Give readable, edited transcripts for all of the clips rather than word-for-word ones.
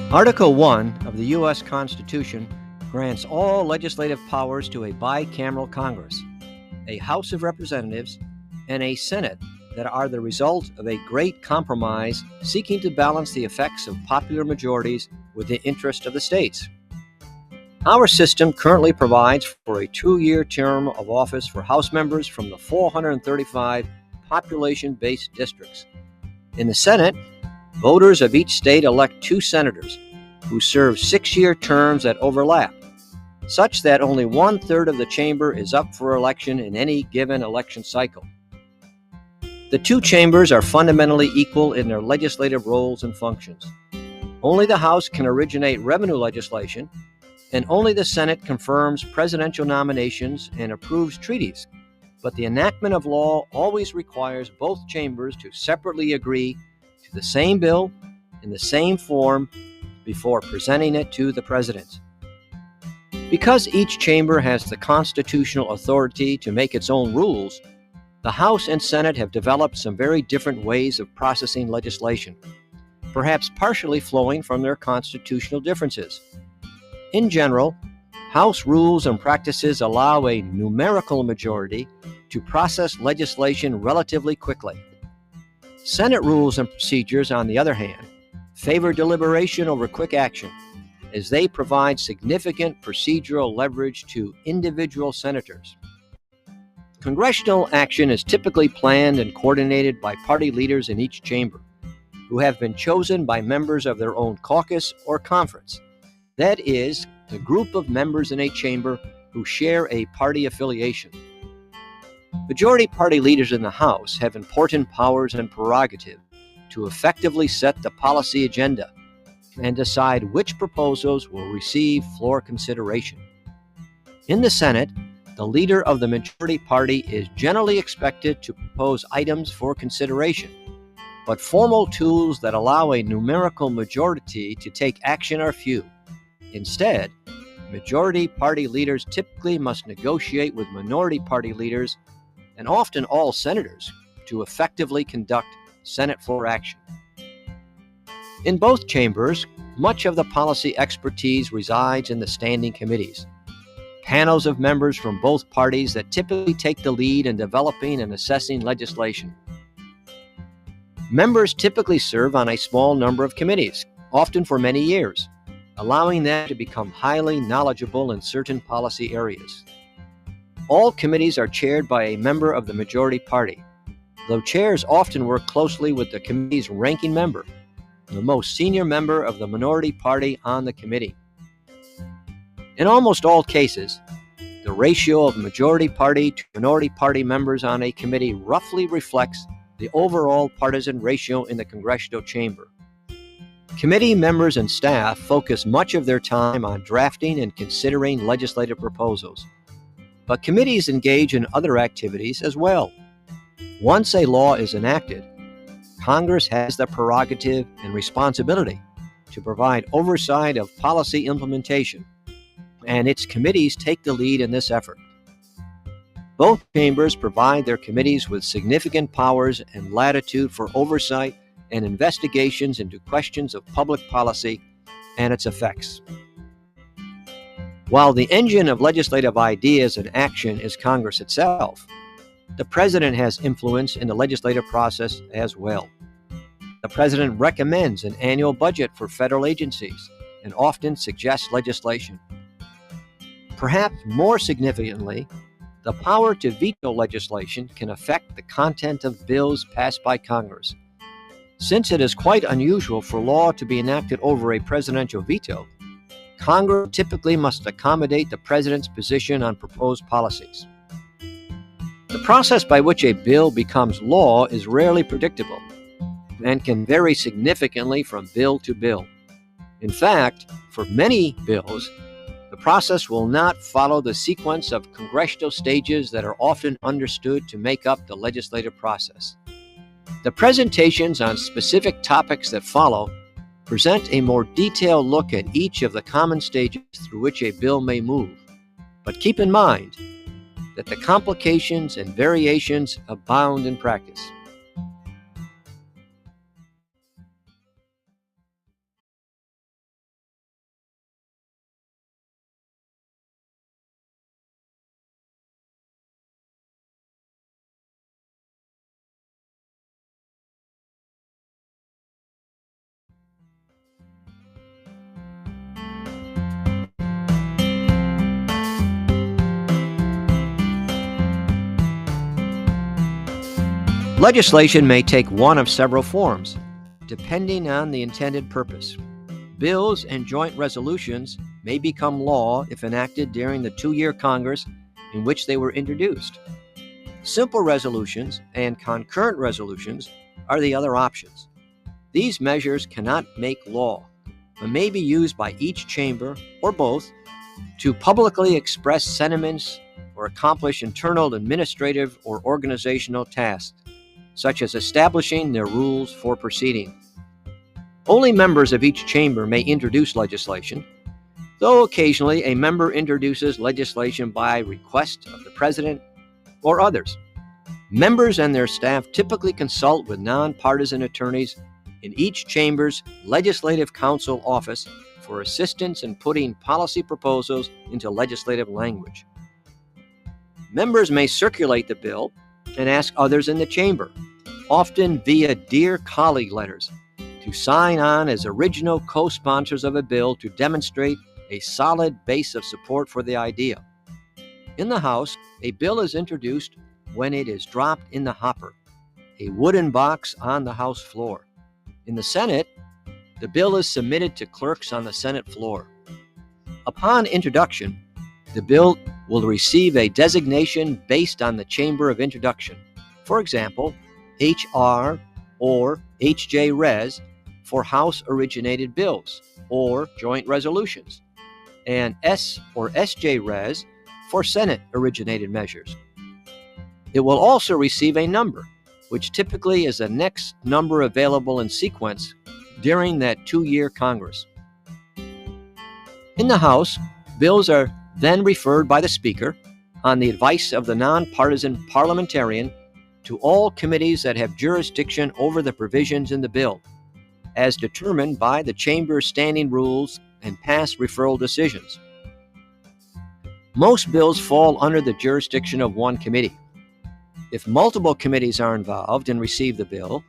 Article 1 of the U.S. Constitution grants all legislative powers to a bicameral Congress, a House of Representatives, and a Senate that are the result of a great compromise seeking to balance the effects of popular majorities with the interest of the states. Our system currently provides for a 2-year term of office for House members from the 435 population-based districts. In the Senate, voters of each state elect 2 senators who serve 6-year terms that overlap, such that only 1/3 of the chamber is up for election in any given election cycle. The 2 chambers are fundamentally equal in their legislative roles and functions. Only the House can originate revenue legislation, and only the Senate confirms presidential nominations and approves treaties. But the enactment of law always requires both chambers to separately agree to the same bill in the same form before presenting it to the President. Because each chamber has the constitutional authority to make its own rules, the House and Senate have developed some very different ways of processing legislation, perhaps partially flowing from their constitutional differences. In general, House rules and practices allow a numerical majority to process legislation relatively quickly. Senate rules and procedures, on the other hand, favor deliberation over quick action, as they provide significant procedural leverage to individual senators. Congressional action is typically planned and coordinated by party leaders in each chamber, who have been chosen by members of their own caucus or conference. That is, the group of members in a chamber who share a party affiliation. Majority party leaders in the House have important powers and prerogative to effectively set the policy agenda and decide which proposals will receive floor consideration. In the Senate, the leader of the majority party is generally expected to propose items for consideration, but formal tools that allow a numerical majority to take action are few. Instead, majority party leaders typically must negotiate with minority party leaders, and often all senators, to effectively conduct Senate floor action. In both chambers, much of the policy expertise resides in the standing committees, panels of members from both parties that typically take the lead in developing and assessing legislation. Members typically serve on a small number of committees, often for many years, allowing them to become highly knowledgeable in certain policy areas. All committees are chaired by a member of the majority party, though chairs often work closely with the committee's ranking member, the most senior member of the minority party on the committee. In almost all cases, the ratio of majority party to minority party members on a committee roughly reflects the overall partisan ratio in the congressional chamber. Committee members and staff focus much of their time on drafting and considering legislative proposals, but committees engage in other activities as well. Once a law is enacted, Congress has the prerogative and responsibility to provide oversight of policy implementation, and its committees take the lead in this effort. Both chambers provide their committees with significant powers and latitude for oversight and investigations into questions of public policy and its effects. While the engine of legislative ideas and action is Congress itself, the President has influence in the legislative process as well. The President recommends an annual budget for federal agencies and often suggests legislation. Perhaps more significantly, the power to veto legislation can affect the content of bills passed by Congress. Since it is quite unusual for law to be enacted over a presidential veto, Congress typically must accommodate the President's position on proposed policies. The process by which a bill becomes law is rarely predictable and can vary significantly from bill to bill. In fact, for many bills, the process will not follow the sequence of congressional stages that are often understood to make up the legislative process. The presentations on specific topics that follow present a more detailed look at each of the common stages through which a bill may move. But keep in mind that the complications and variations abound in practice. Legislation may take one of several forms, depending on the intended purpose. Bills and joint resolutions may become law if enacted during the 2-year Congress in which they were introduced. Simple resolutions and concurrent resolutions are the other options. These measures cannot make law, but may be used by each chamber, or both, to publicly express sentiments or accomplish internal administrative or organizational tasks, such as establishing their rules for proceeding. Only members of each chamber may introduce legislation, though occasionally a member introduces legislation by request of the President or others. Members and their staff typically consult with nonpartisan attorneys in each chamber's Legislative Counsel office for assistance in putting policy proposals into legislative language. Members may circulate the bill and ask others in the chamber, often via Dear Colleague letters, to sign on as original co-sponsors of a bill to demonstrate a solid base of support for the idea. In the House, a bill is introduced when it is dropped in the hopper, a wooden box on the House floor. In the Senate, the bill is submitted to clerks on the Senate floor. Upon introduction, the bill will receive a designation based on the chamber of introduction. For example, HR or HJ Res for House-originated bills or joint resolutions, and S or SJ Res for Senate-originated measures. It will also receive a number, which typically is the next number available in sequence during that 2-year Congress. In the House, bills are then referred by the Speaker, on the advice of the nonpartisan parliamentarian, to all committees that have jurisdiction over the provisions in the bill, as determined by the Chamber's standing rules and past referral decisions. Most bills fall under the jurisdiction of one committee. If multiple committees are involved and receive the bill,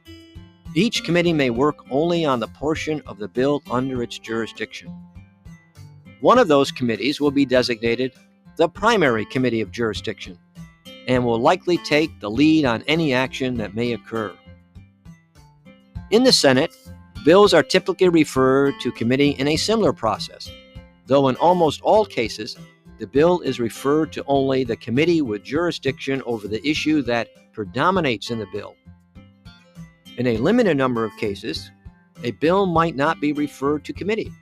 each committee may work only on the portion of the bill under its jurisdiction. One of those committees will be designated the primary committee of jurisdiction and will likely take the lead on any action that may occur. In the Senate, bills are typically referred to committee in a similar process, though in almost all cases, the bill is referred to only the committee with jurisdiction over the issue that predominates in the bill. In a limited number of cases, a bill might not be referred to committee,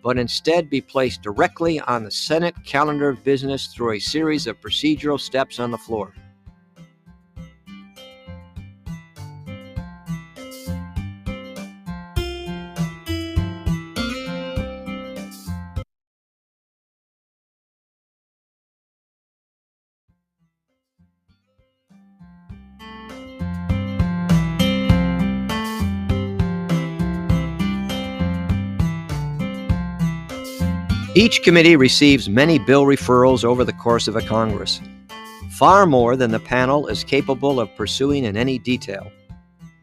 but instead be placed directly on the Senate calendar of business through a series of procedural steps on the floor. Each committee receives many bill referrals over the course of a Congress, far more than the panel is capable of pursuing in any detail.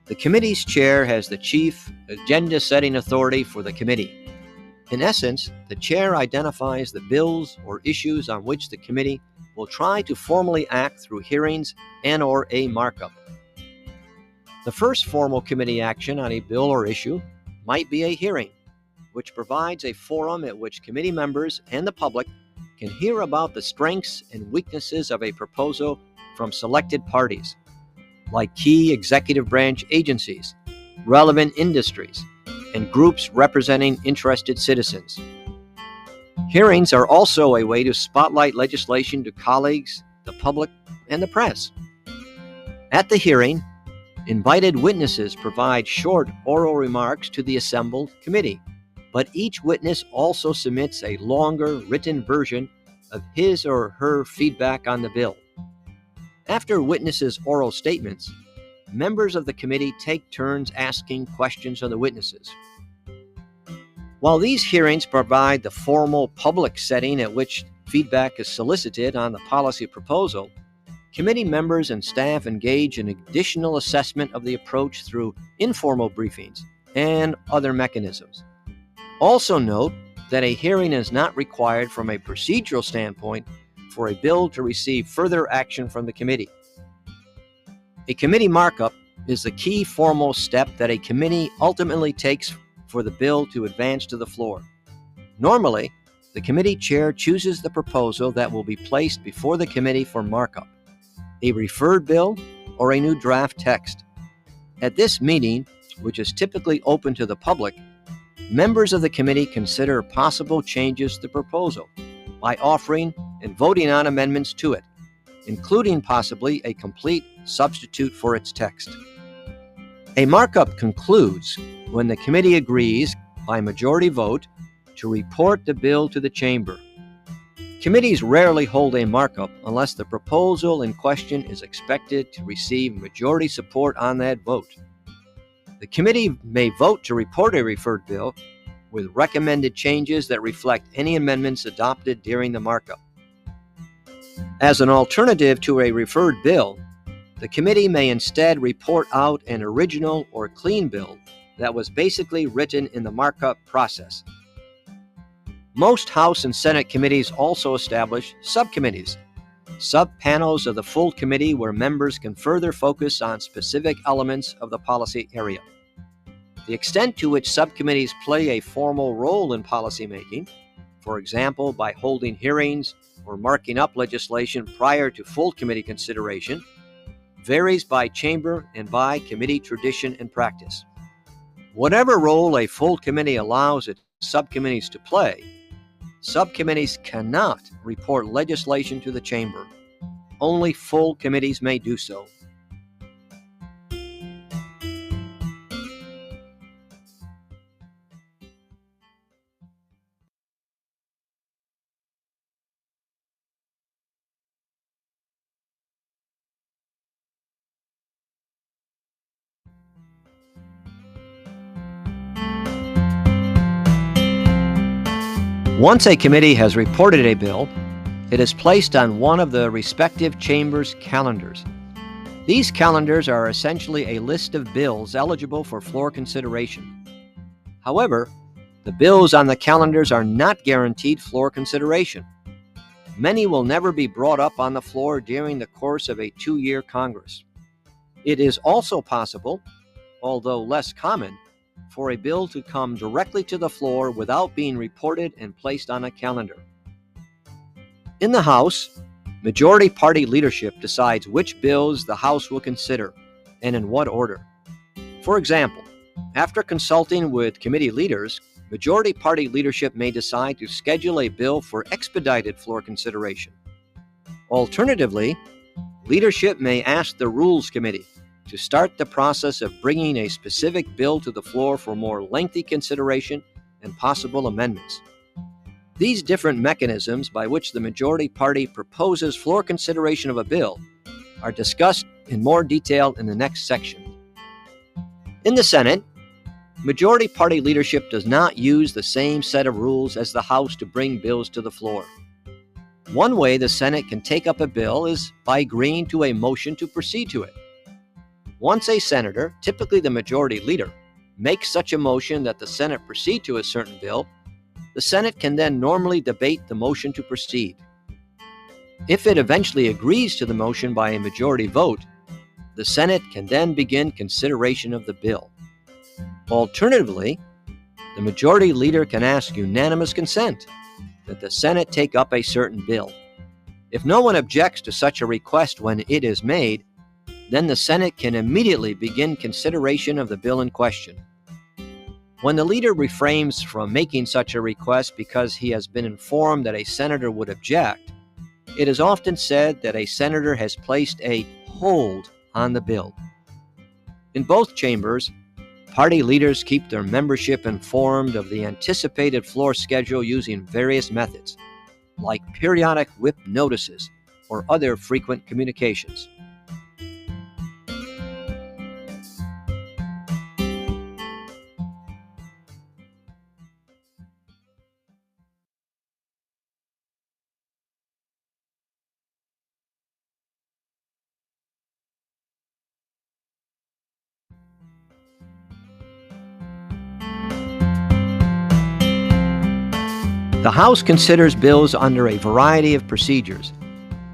The committee's chair has the chief agenda-setting authority for the committee. In essence, the chair identifies the bills or issues on which the committee will try to formally act through hearings and/or a markup. The first formal committee action on a bill or issue might be a hearing, which provides a forum at which committee members and the public can hear about the strengths and weaknesses of a proposal from selected parties, like key executive branch agencies, relevant industries, and groups representing interested citizens. Hearings are also a way to spotlight legislation to colleagues, the public, and the press. At the hearing, invited witnesses provide short oral remarks to the assembled committee, but each witness also submits a longer written version of his or her feedback on the bill. After witnesses' oral statements, members of the committee take turns asking questions of the witnesses. While these hearings provide the formal public setting at which feedback is solicited on the policy proposal, committee members and staff engage in additional assessment of the approach through informal briefings and other mechanisms. Also note that a hearing is not required from a procedural standpoint for a bill to receive further action from the committee. A committee markup is the key formal step that a committee ultimately takes for the bill to advance to the floor. Normally, the committee chair chooses the proposal that will be placed before the committee for markup, a referred bill or a new draft text. At this meeting, which is typically open to the public, members of the committee consider possible changes to the proposal by offering and voting on amendments to it, including possibly a complete substitute for its text. A markup concludes when the committee agrees by majority vote to report the bill to the chamber. Committees rarely hold a markup unless the proposal in question is expected to receive majority support on that vote. The committee may vote to report a referred bill with recommended changes that reflect any amendments adopted during the markup. As an alternative to a referred bill, the committee may instead report out an original or clean bill that was basically written in the markup process. Most House and Senate committees also establish subcommittees, sub-panels of the full committee where members can further focus on specific elements of the policy area. The extent to which subcommittees play a formal role in policymaking, for example by holding hearings or marking up legislation prior to full committee consideration, varies by chamber and by committee tradition and practice. Whatever role a full committee allows its subcommittees to play, subcommittees cannot report legislation to the chamber. Only full committees may do so. Once a committee has reported a bill, it is placed on one of the respective chambers' calendars. These calendars are essentially a list of bills eligible for floor consideration. However, the bills on the calendars are not guaranteed floor consideration. Many will never be brought up on the floor during the course of a 2-year Congress. It is also possible, although less common, for a bill to come directly to the floor without being reported and placed on a calendar. In the House, majority party leadership decides which bills the House will consider and in what order. For example, after consulting with committee leaders, majority party leadership may decide to schedule a bill for expedited floor consideration. Alternatively, leadership may ask the Rules Committee to start the process of bringing a specific bill to the floor for more lengthy consideration and possible amendments. These different mechanisms by which the majority party proposes floor consideration of a bill are discussed in more detail in the next section. In the Senate, Majority Party leadership does not use the same set of rules as the House to bring bills to the floor. One way the Senate can take up a bill is by agreeing to a motion to proceed to it. Once a senator, typically the majority leader, makes such a motion that the Senate proceed to a certain bill, the Senate can then normally debate the motion to proceed. If it eventually agrees to the motion by a majority vote, the Senate can then begin consideration of the bill. Alternatively, the majority leader can ask unanimous consent that the Senate take up a certain bill. If no one objects to such a request when it is made, then the Senate can immediately begin consideration of the bill in question. When the leader refrains from making such a request because he has been informed that a senator would object, it is often said that a senator has placed a hold on the bill. In both chambers, party leaders keep their membership informed of the anticipated floor schedule using various methods, like periodic whip notices or other frequent communications. The House considers bills under a variety of procedures,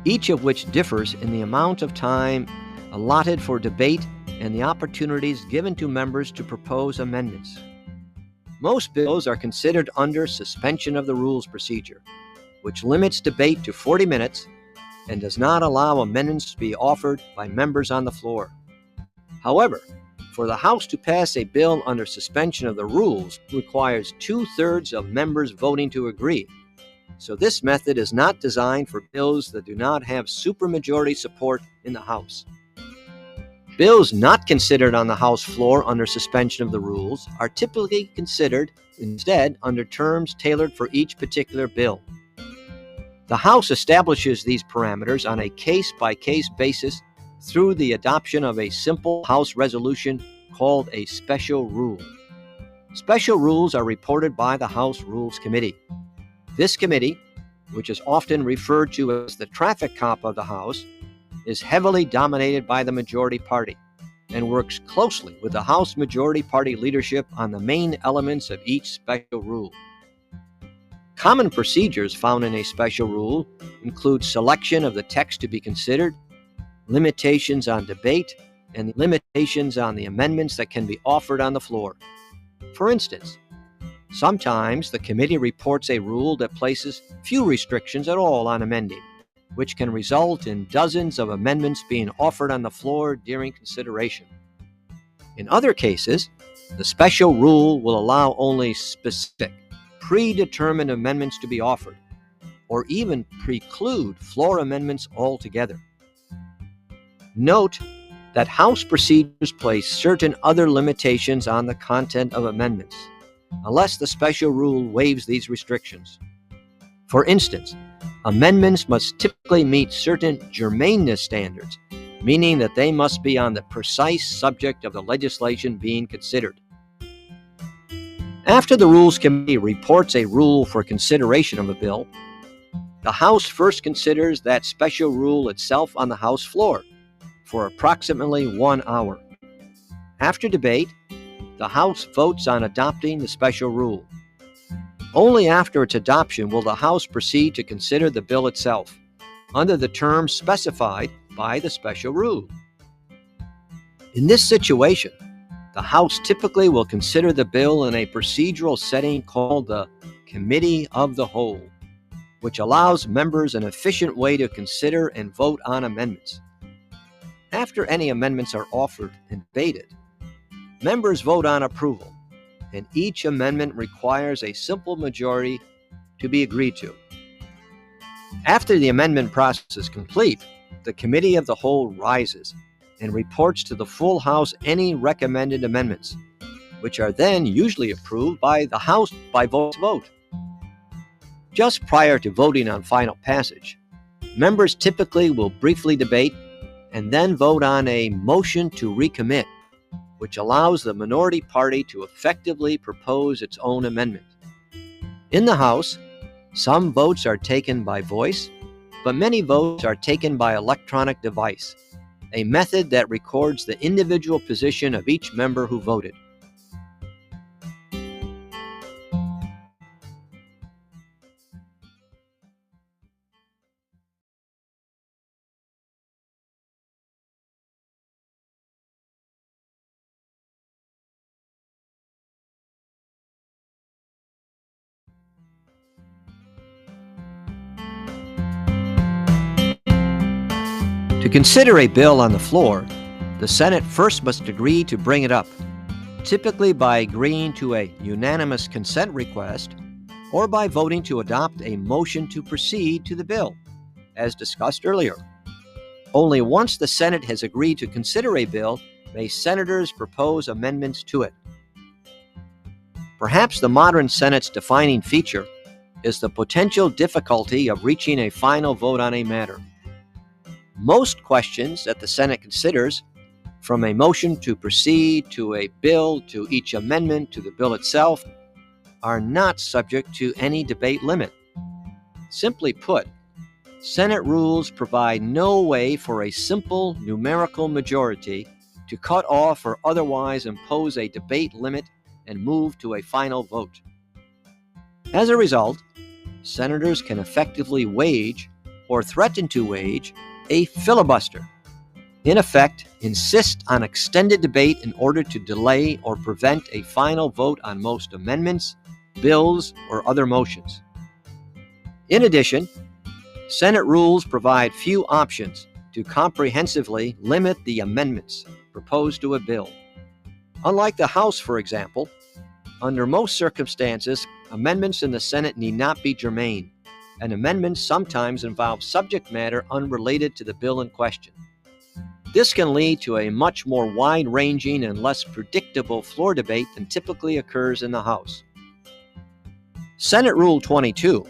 each of which differs in the amount of time allotted for debate and the opportunities given to members to propose amendments. Most bills are considered under suspension of the rules procedure, which limits debate to 40 minutes and does not allow amendments to be offered by members on the floor. However, for the House to pass a bill under suspension of the rules requires 2/3 of members voting to agree. So this method is not designed for bills that do not have supermajority support in the House. Bills not considered on the House floor under suspension of the rules are typically considered instead under terms tailored for each particular bill. The House establishes these parameters on a case-by-case basis through the adoption of a simple House resolution called a special rule. Special rules are reported by the House Rules Committee. This committee, which is often referred to as the traffic cop of the House, is heavily dominated by the majority party and works closely with the House majority party leadership on the main elements of each special rule. Common procedures found in a special rule include selection of the text to be considered, limitations on debate, and limitations on the amendments that can be offered on the floor. For instance, sometimes the committee reports a rule that places few restrictions at all on amending, which can result in dozens of amendments being offered on the floor during consideration. In other cases, the special rule will allow only specific, predetermined amendments to be offered, or even preclude floor amendments altogether. Note that House procedures place certain other limitations on the content of amendments, unless the special rule waives these restrictions. For instance, amendments must typically meet certain germaneness standards, meaning that they must be on the precise subject of the legislation being considered. After the Rules Committee reports a rule for consideration of a bill, the House first considers that special rule itself on the House floor for approximately 1 hour. After debate, the House votes on adopting the special rule. Only after its adoption will the House proceed to consider the bill itself, under the terms specified by the special rule. In this situation, the House typically will consider the bill in a procedural setting called the Committee of the Whole, which allows members an efficient way to consider and vote on amendments. After any amendments are offered and debated, members vote on approval, and each amendment requires a simple majority to be agreed to. After the amendment process is complete, the Committee of the Whole rises and reports to the full House any recommended amendments, which are then usually approved by the House by vote. Just prior to voting on final passage, members typically will briefly debate and then vote on a motion to recommit, which allows the minority party to effectively propose its own amendment. In the House, some votes are taken by voice, but many votes are taken by electronic device, a method that records the individual position of each member who voted. To consider a bill on the floor, the Senate first must agree to bring it up, typically by agreeing to a unanimous consent request or by voting to adopt a motion to proceed to the bill, as discussed earlier. Only once the Senate has agreed to consider a bill may senators propose amendments to it. Perhaps the modern Senate's defining feature is the potential difficulty of reaching a final vote on a matter. Most questions that the Senate considers, from a motion to proceed to a bill to each amendment to the bill itself, are not subject to any debate limit. Simply put, Senate rules provide no way for a simple numerical majority to cut off or otherwise impose a debate limit and move to a final vote. As a result, senators can effectively wage or threaten to wage a filibuster. In effect, insist on extended debate in order to delay or prevent a final vote on most amendments, bills, or other motions. In addition, Senate rules provide few options to comprehensively limit the amendments proposed to a bill. Unlike the House, for example, under most circumstances, amendments in the Senate need not be germane, and amendments sometimes involve subject matter unrelated to the bill in question. This can lead to a much more wide-ranging and less predictable floor debate than typically occurs in the House. Senate Rule 22,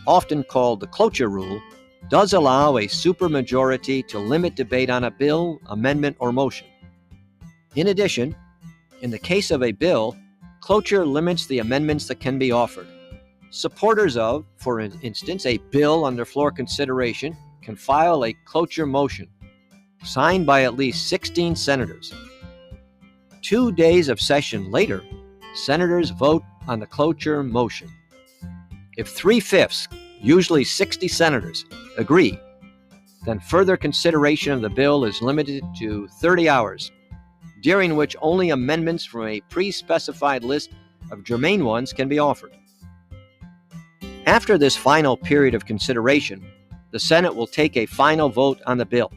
often called the cloture rule, does allow a supermajority to limit debate on a bill, amendment, or motion. In addition, in the case of a bill, cloture limits the amendments that can be offered. Supporters of, for instance, a bill under floor consideration can file a cloture motion, signed by at least 16 senators. 2 days of session later, senators vote on the cloture motion. If 3/5, usually 60 senators, agree, then further consideration of the bill is limited to 30 hours, during which only amendments from a pre-specified list of germane ones can be offered. After this final period of consideration, the Senate will take a final vote on the bill.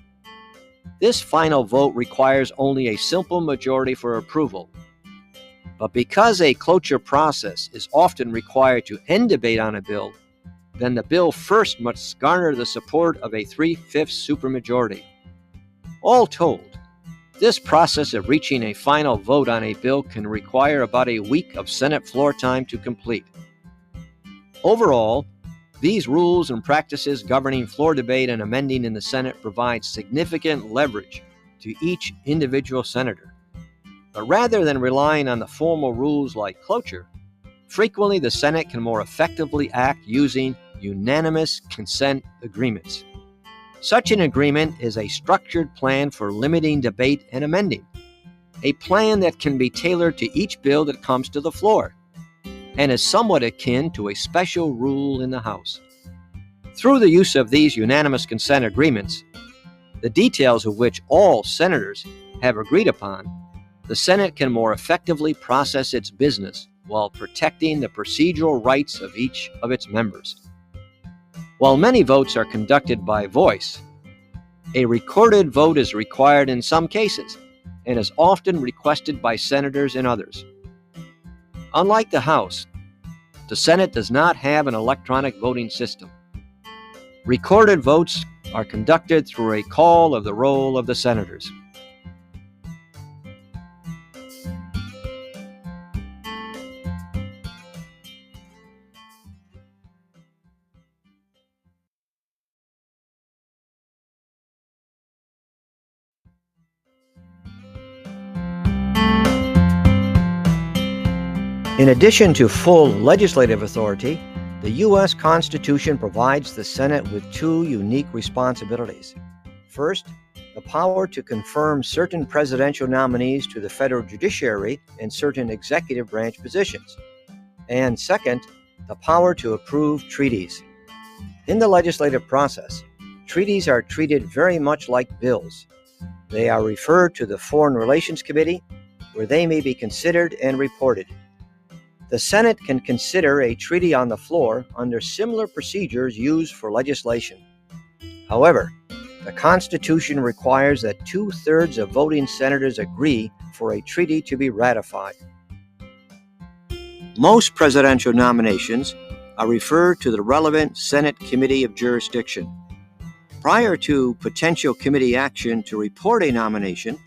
This final vote requires only a simple majority for approval. But because a cloture process is often required to end debate on a bill, then the bill first must garner the support of a 3/5 supermajority. All told, this process of reaching a final vote on a bill can require about a week of Senate floor time to complete. Overall, these rules and practices governing floor debate and amending in the Senate provide significant leverage to each individual senator. But rather than relying on the formal rules like cloture, frequently the Senate can more effectively act using unanimous consent agreements. Such an agreement is a structured plan for limiting debate and amending, a plan that can be tailored to each bill that comes to the floor, and is somewhat akin to a special rule in the House. Through the use of these unanimous consent agreements, the details of which all senators have agreed upon, the Senate can more effectively process its business while protecting the procedural rights of each of its members. While many votes are conducted by voice, a recorded vote is required in some cases and is often requested by senators in others. Unlike the House, the Senate does not have an electronic voting system. Recorded votes are conducted through a call of the roll of the senators. In addition to full legislative authority, the U.S. Constitution provides the Senate with two unique responsibilities. First, the power to confirm certain presidential nominees to the federal judiciary and certain executive branch positions. And second, the power to approve treaties. In the legislative process, treaties are treated very much like bills. They are referred to the Foreign Relations Committee, where they may be considered and reported. The Senate can consider a treaty on the floor under similar procedures used for legislation. However, the Constitution requires that 2/3 of voting senators agree for a treaty to be ratified. Most presidential nominations are referred to the relevant Senate Committee of Jurisdiction. Prior to potential committee action to report a nomination,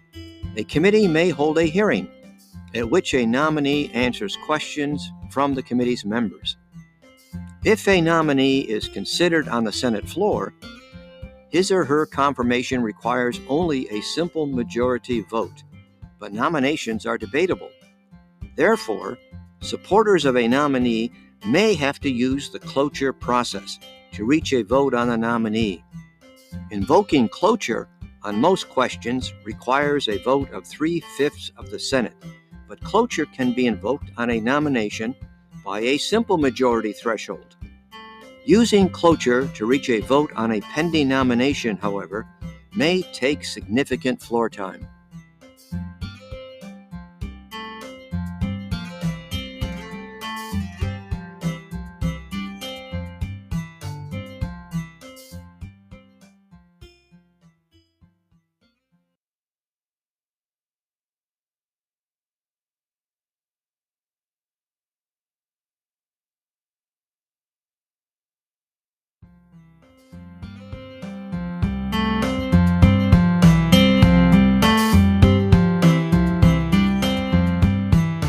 a committee may hold a hearing at which a nominee answers questions from the committee's members. If a nominee is considered on the Senate floor, his or her confirmation requires only a simple majority vote, but nominations are debatable. Therefore, supporters of a nominee may have to use the cloture process to reach a vote on the nominee. Invoking cloture on most questions requires a vote of 3/5 of the Senate, but cloture can be invoked on a nomination by a simple majority threshold. Using cloture to reach a vote on a pending nomination, however, may take significant floor time.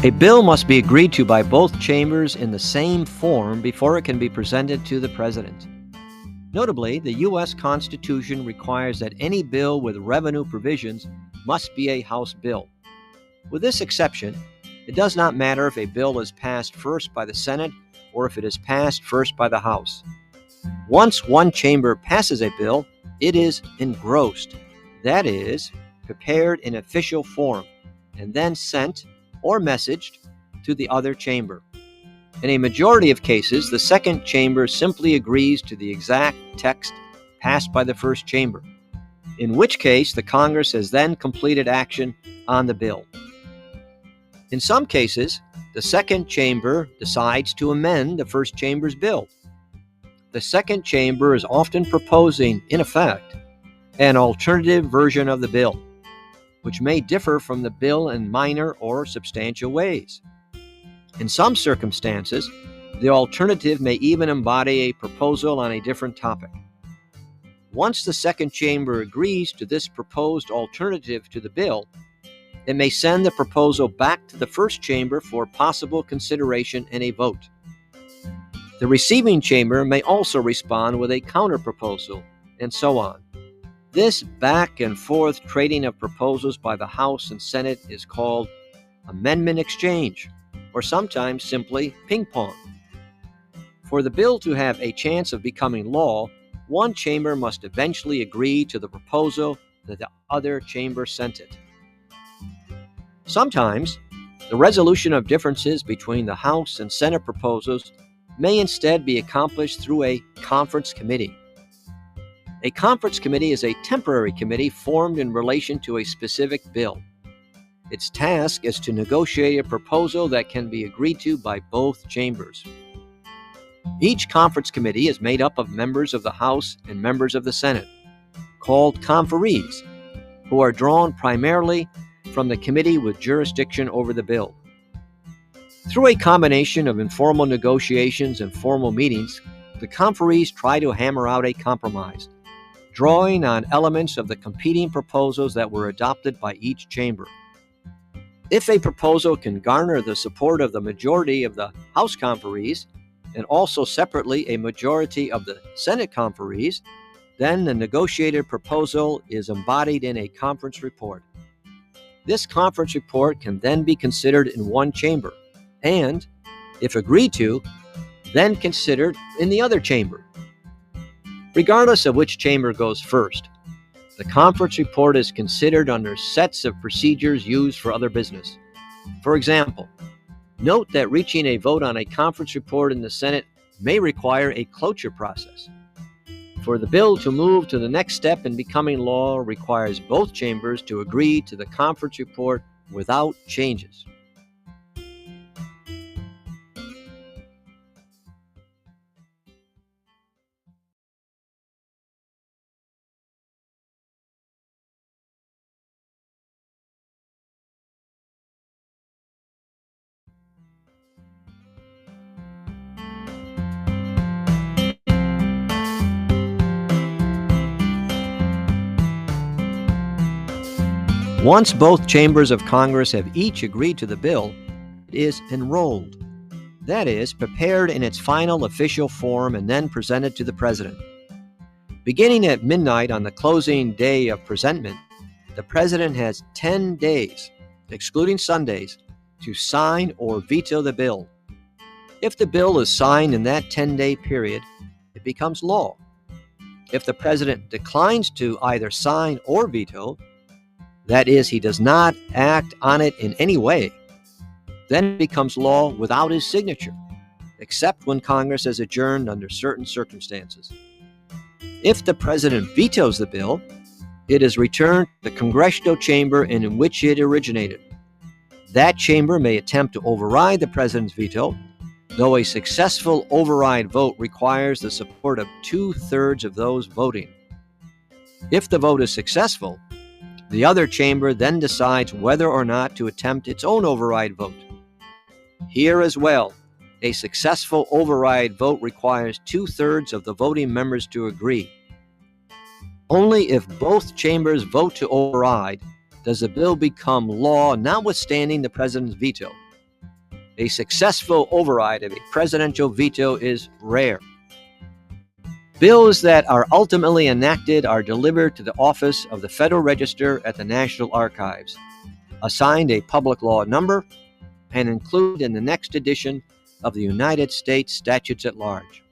A bill must be agreed to by both chambers in the same form before it can be presented to the President. Notably, the U.S. Constitution requires that any bill with revenue provisions must be a House bill. With this exception, it does not matter if a bill is passed first by the Senate or if it is passed first by the House. Once one chamber passes a bill, it is engrossed, that is, prepared in official form, and then sent or messaged to the other chamber. In a majority of cases, the second chamber simply agrees to the exact text passed by the first chamber, in which case the Congress has then completed action on the bill. In some cases, the second chamber decides to amend the first chamber's bill. The second chamber is often proposing, in effect, an alternative version of the bill, which may differ from the bill in minor or substantial ways. In some circumstances, the alternative may even embody a proposal on a different topic. Once the second chamber agrees to this proposed alternative to the bill, it may send the proposal back to the first chamber for possible consideration and a vote. The receiving chamber may also respond with a counterproposal, and so on. This back and forth trading of proposals by the House and Senate is called amendment exchange, or sometimes simply ping pong. For the bill to have a chance of becoming law, one chamber must eventually agree to the proposal that the other chamber sent it. Sometimes, the resolution of differences between the House and Senate proposals may instead be accomplished through a conference committee. A conference committee is a temporary committee formed in relation to a specific bill. Its task is to negotiate a proposal that can be agreed to by both chambers. Each conference committee is made up of members of the House and members of the Senate, called conferees, who are drawn primarily from the committee with jurisdiction over the bill. Through a combination of informal negotiations and formal meetings, the conferees try to hammer out a compromise, drawing on elements of the competing proposals that were adopted by each chamber. If a proposal can garner the support of the majority of the House conferees, and also separately a majority of the Senate conferees, then the negotiated proposal is embodied in a conference report. This conference report can then be considered in one chamber, and, if agreed to, then considered in the other chamber. Regardless of which chamber goes first, the conference report is considered under sets of procedures used for other business. For example, note that reaching a vote on a conference report in the Senate may require a cloture process. For the bill to move to the next step in becoming law requires both chambers to agree to the conference report without changes. Once both chambers of Congress have each agreed to the bill, it is enrolled. That is, prepared in its final official form and then presented to the President. Beginning at midnight on the closing day of presentment, the President has 10 days, excluding Sundays, to sign or veto the bill. If the bill is signed in that 10-day period, it becomes law. If the President declines to either sign or veto, that is, he does not act on it in any way, then it becomes law without his signature, except when Congress has adjourned under certain circumstances. If the President vetoes the bill, it is returned to the congressional chamber in which it originated. That chamber may attempt to override the President's veto, though a successful override vote requires the support of 2/3 of those voting. If the vote is successful, the other chamber then decides whether or not to attempt its own override vote. Here as well, a successful override vote requires 2/3 of the voting members to agree. Only if both chambers vote to override does the bill become law, notwithstanding the President's veto. A successful override of a presidential veto is rare. Bills that are ultimately enacted are delivered to the office of the Federal Register at the National Archives, assigned a public law number, and included in the next edition of the United States Statutes at Large.